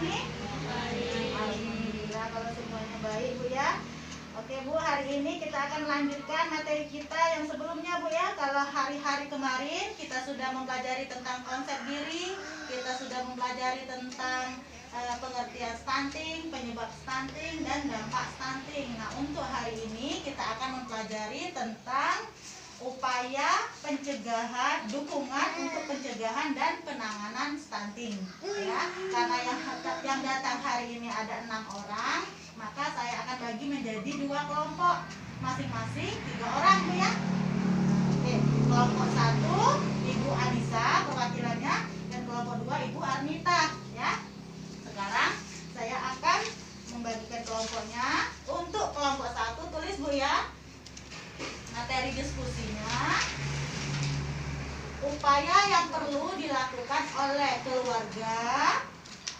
ini? Baik. Alhamdulillah kalau semuanya baik Bu ya. Oke Bu, hari ini kita akan melanjutkan materi kita yang sebelumnya Bu ya. Kalau hari-hari kemarin kita sudah mempelajari tentang konsep diri, kita sudah mempelajari tentang pengertian stunting, penyebab stunting, dan dampak stunting. Nah, untuk hari ini kita akan mempelajari tentang upaya pencegahan, dukungan untuk pencegahan dan penanganan stunting. Ya, karena yang datang hari ini ada 6 orang, maka saya akan bagi menjadi 2 kelompok, masing-masing 3 orang Bu ya. Oke, kelompok 1 Ibu Anissa perwakilannya, dan kelompok 2 Ibu Arnita ya. Sekarang saya akan membagikan kelompoknya. Untuk kelompok 1 tulis Bu ya. Materi diskusinya, upaya yang perlu dilakukan oleh keluarga,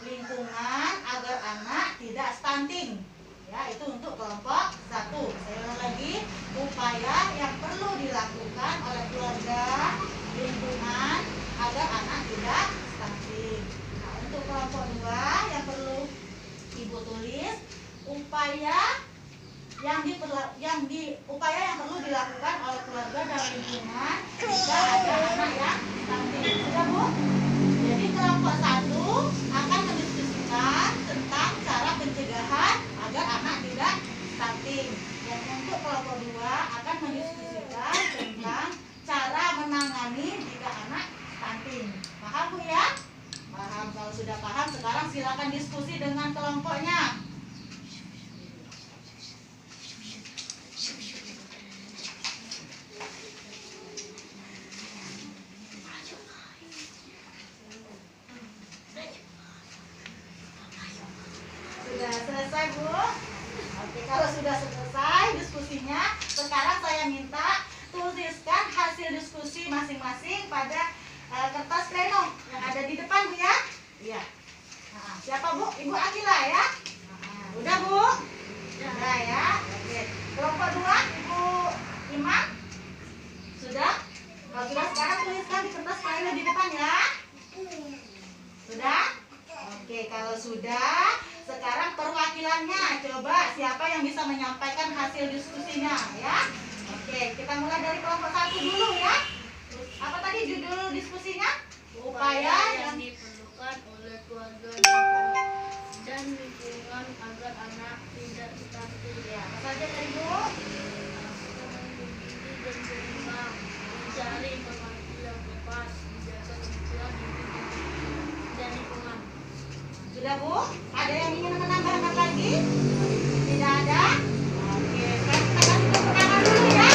lingkungan agar anak tidak stunting. Ya, itu untuk kelompok 1. Saya ulang lagi, upaya yang perlu dilakukan oleh keluarga, lingkungan agar anak tidak stunting. Nah, untuk kelompok 2 yang perlu Ibu tulis, upaya yang perlu dilakukan oleh keluarga dan lingkungan jika ada anak yang stunting. Sudah Bu? Jadi kelompok 1 akan mendiskusikan tentang cara pencegahan agar anak tidak stunting. Dan untuk kelompok 2 akan mendiskusikan tentang cara menangani jika anak stunting. Paham Bu ya? Paham. Kalau sudah paham, sekarang silakan diskusi dengan kelompoknya. Sudah selesai Bu? Oke, kalau sudah selesai diskusinya, sekarang saya minta tuliskan hasil diskusi masing-masing pada kertas pleno yang ada di depan Bu ya. Iya. Nah, siapa Bu? Ibu Akila ya. Nah, udah Bu? Sudah ya. Oke. Kelompok 2 Ibu Iman. Sudah? Kalau sudah, sekarang tuliskan di kertas pleno di depan ya. Sudah? Oke, kalau sudah, sekarang perwakilannya, coba siapa yang bisa menyampaikan hasil diskusinya ya. Oke, kita mulai dari kelompok 1 dulu ya. Apa tadi judul diskusinya? Upaya yang diperlukan oleh keluarga dan lingkungan agar anak tidak stunting. ya, apa saja tadi Bu? Mendidik dan berimbang, mencari informasi yang tepat, menjaga kebutuhan dan lingkungan. Sudah Bu? Ada yang ingin menambahkan lagi? Tidak ada? Oke, sekarang kita kasih tepuk tangan dulu ya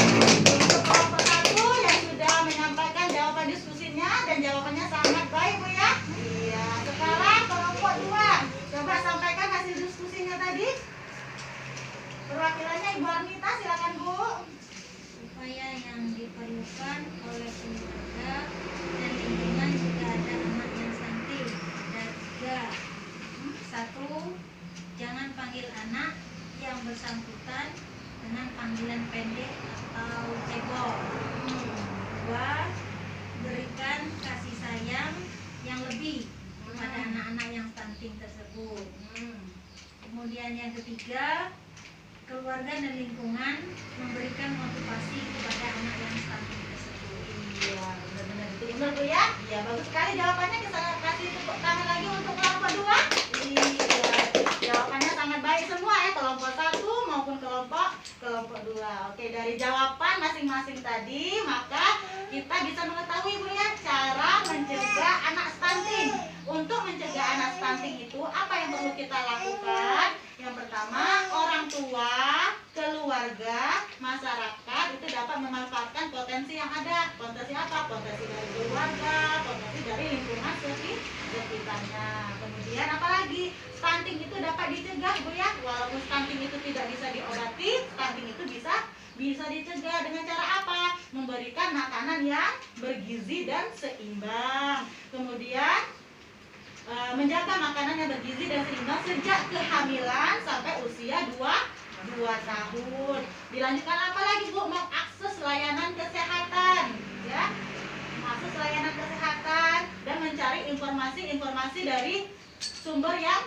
untuk kelompok 1 yang sudah menyampaikan jawaban diskusinya, dan jawabannya sangat baik Bu ya. Iya, sekarang kelompok 2, coba sampaikan hasil diskusinya tadi. Perwakilannya Ibu Arnita, silakan Bu. Upaya yang diperlukan oleh keluarga dan lingkungan jika ada anak yang stunting. Dan 3, 1, jangan panggil anak yang bersangkutan dengan panggilan pendek atau cebol. 2, berikan kasih sayang yang lebih kepada anak-anak yang stunting tersebut. Kemudian yang ketiga, keluarga dan lingkungan memberikan motivasi kepada anak yang stunting tersebut. Iya, benar-benar itu benar Bu ya. Iya, bagus sekali jawabannya. Kita kasih tepuk tangan lagi untuk kelompok 2. Iya, jawabannya sangat baik semua ya, kelompok 1 maupun kelompok 2. Oke, dari jawaban masing-masing tadi, maka kita bisa mengetahui Bu ya cara mencegah anak stunting. Untuk mencegah anak stunting itu apa yang perlu kita lakukan? Yang pertama, orang tua, keluarga, masyarakat itu dapat memanfaatkan potensi yang ada. Potensi apa? Potensi dari keluarga, potensi dari lingkungan sekitarnya. Kemudian apalagi? Stunting itu dapat dicegah Bu ya. Walaupun stunting itu tidak bisa diobati, stunting itu bisa dicegah dengan cara apa? Memberikan makanan yang bergizi dan seimbang. Kemudian menjaga makanan yang bergizi dan seimbang sejak kehamilan sampai usia 2 tahun. Dilanjutkan apa lagi Bu? Mengakses layanan kesehatan ya. Mengakses layanan kesehatan dan mencari informasi dari sumber yang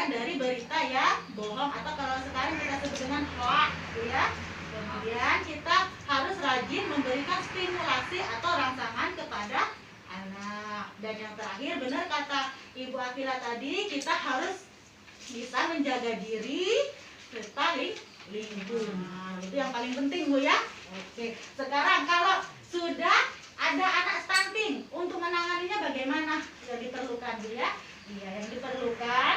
menjauhkan dari berita yang bohong atau kalau sekarang kita sebut dengan hoax, ya. Kemudian kita harus rajin memberikan stimulasi atau rangsangan kepada anak. Dan yang terakhir, benar kata Ibu Akila tadi, kita harus bisa menjaga diri serta lingkungan. Nah, itu yang paling penting, Bu, ya. Oke, sekarang kalau sudah ada anak stunting, untuk menanganinya bagaimana yang diperlukan, Bu, ya? Iya, yang diperlukan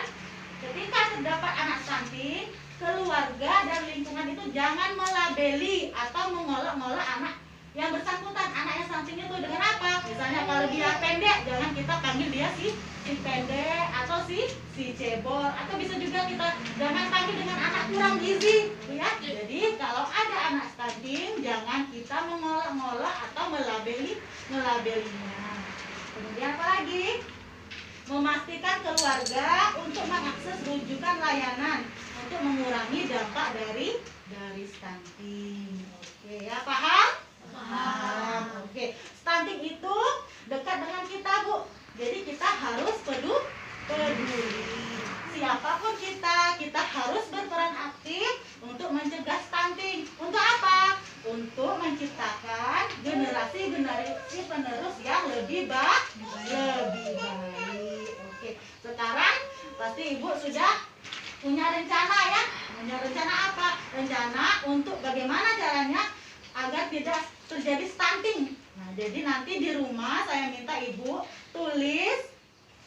ketika terdapat anak stunting, keluarga dan lingkungan itu jangan melabeli atau mengolok-olok anak yang bersangkutan. Anak yang stunting itu dengan apa? Misalnya kalau dia pendek, jangan kita panggil dia si pendek atau si cebol, atau bisa juga kita jangan panggil dengan anak kurang gizi, ya. Jadi kalau ada anak stunting, jangan kita mengolok-olok atau melabelinya. Kemudian apa lagi? Memastikan keluarga untuk mengakses rujukan layanan untuk mengurangi dampak dari stunting. Oke, ya, paham? Paham. Oke, stunting itu dekat dengan kita, Bu. Jadi kita harus peduli. Siapapun kita harus berperan aktif untuk mencegah stunting. Untuk apa? Untuk menciptakan generasi penerus yang lebih baik. Oke, sekarang pasti Ibu sudah punya rencana, ya. Punya rencana apa? Rencana untuk bagaimana caranya agar tidak terjadi stunting. Nah, jadi nanti di rumah saya minta Ibu tulis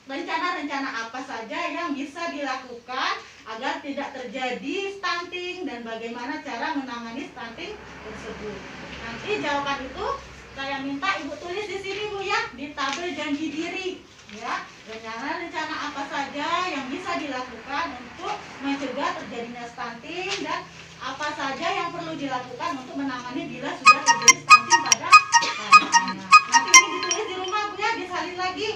rencana-rencana apa saja yang bisa dilakukan agar tidak terjadi stunting dan bagaimana cara menangani stunting tersebut. Nanti jawaban itu saya minta Ibu tulis di sini, Bu, ya, di tabel janji diri, ya. Rencana-rencana apa saja yang bisa dilakukan untuk mencegah terjadinya stunting dan apa saja yang perlu dilakukan untuk menangani bila sudah terjadi stunting pada anak. Nanti ini ditulis di rumah, Bu, ya, disalin lagi,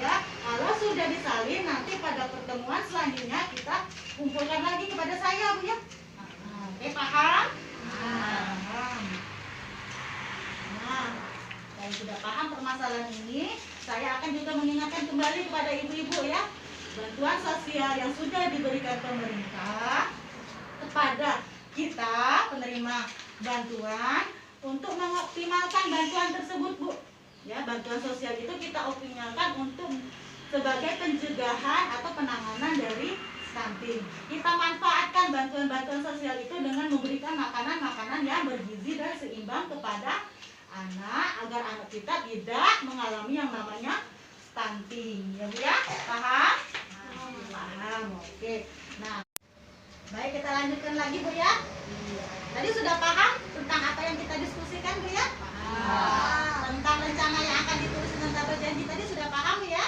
ya. Kalau sudah disalin, nanti pada pertemuan selanjutnya kita kumpulkan lagi kepada saya, Bu, ya. Oke, paham? Paham. Nah, kalau sudah paham permasalahan ini, saya akan juga mengingatkan kembali kepada ibu-ibu, ya. Bantuan sosial yang sudah diberikan pemerintah kepada kita penerima bantuan untuk mengoptimalkan bantuan tersebut, Bu. Ya, bantuan sosial itu kita optimalkan untuk sebagai pencegahan atau penanganan dari stunting. Kita manfaatkan bantuan-bantuan sosial itu dengan memberikan makanan-makanan yang bergizi dan seimbang kepada anak agar anak kita tidak mengalami yang namanya stunting. Ya, Bu, ya? Paham? Paham. Oke. Nah, baik, kita lanjutkan lagi, Bu, ya. Tadi sudah paham tentang apa yang kita diskusikan, Bu, ya? Tentang rencana yang akan ditulis dengan tabel janji tadi sudah paham, ya?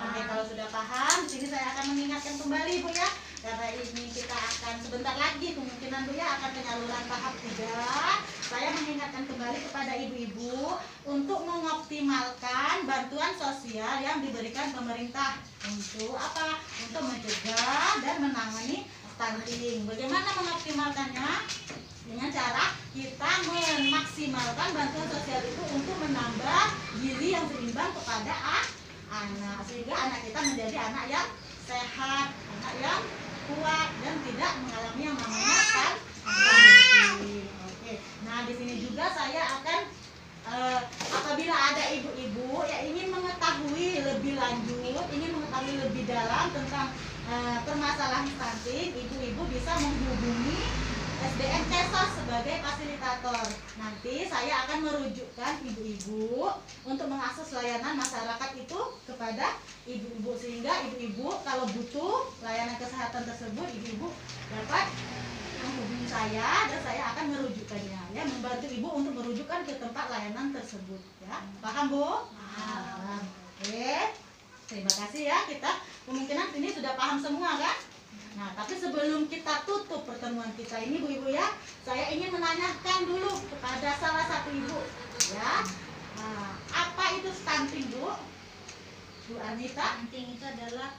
Oke, kalau sudah paham, di sini saya akan mengingatkan kembali, Bu, ya. Karena ini kita akan sebentar lagi kemungkinan, Bu, ya, akan penyaluran tahap 3. Saya mengingatkan kembali kepada ibu-ibu untuk mengoptimalkan bantuan sosial yang diberikan pemerintah. Untuk apa? Untuk mencegah dan menangani stunting. Bagaimana mengoptimalkannya? Dengan cara kita memaksimalkan bantuan sosial itu untuk menambah gizi yang seimbang kepada anak, sehingga anak kita menjadi anak yang sehat, anak yang kuat dan tidak mengalami yang namanya stunting. Oke. Nah, di sini juga saya akan apabila ada ibu-ibu yang ingin mengetahui lebih lanjut, ingin mengetahui lebih dalam tentang permasalahan stunting, ibu-ibu bisa menghubungi SDN Cesos sebagai fasilitator. Nanti saya akan merujukkan ibu-ibu untuk mengakses layanan masyarakat itu kepada ibu-ibu, sehingga ibu-ibu kalau butuh layanan kesehatan tersebut, ibu-ibu dapat menghubungi saya dan saya akan merujukkannya, ya, membantu ibu untuk merujukkan ke tempat layanan tersebut, ya. Paham, Bu? Paham. Oke. Terima kasih, ya. Kita kemungkinan ini sudah paham semua, kan? Nah, tapi sebelum kita tutup pertemuan kita ini, Bu, Ibu, ya, saya ingin menanyakan dulu kepada salah satu ibu, ya. Nah, apa itu stunting, Bu? Bu Anita? Stunting itu adalah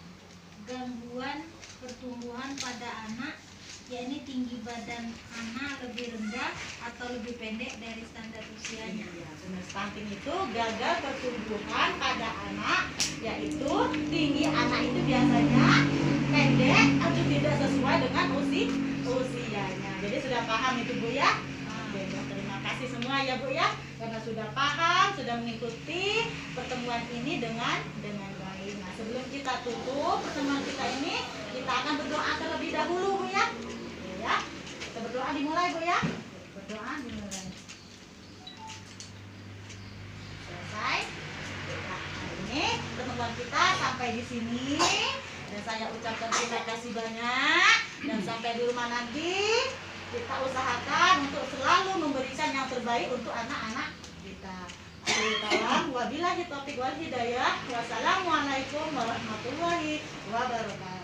gangguan pertumbuhan pada anak, yakni tinggi badan anak lebih rendah atau lebih pendek dari standar usianya. Iya, benar. Stunting itu gagal pertumbuhan pada anak, yaitu tinggi anak itu biasanya pendek atau tidak sesuai dengan usianya. Jadi sudah paham itu Bu ya? Oke, Bu, terima kasih semua ya Bu ya, karena sudah paham, sudah mengikuti pertemuan ini dengan baik. Nah, sebelum kita tutup pertemuan kita ini, kita akan berdoa terlebih dahulu Bu ya. Oke, ya. Kita berdoa dimulai Bu ya. Berdoa dimulai. Selesai. Nah, ini pertemuan kita sampai di sini. Dan saya ucapkan terima kasih banyak. Dan sampai di rumah nanti kita usahakan untuk selalu memberikan yang terbaik untuk anak-anak kita. Wabillahi taufiq wal hidayah. Wassalamualaikum warahmatullahi wabarakatuh.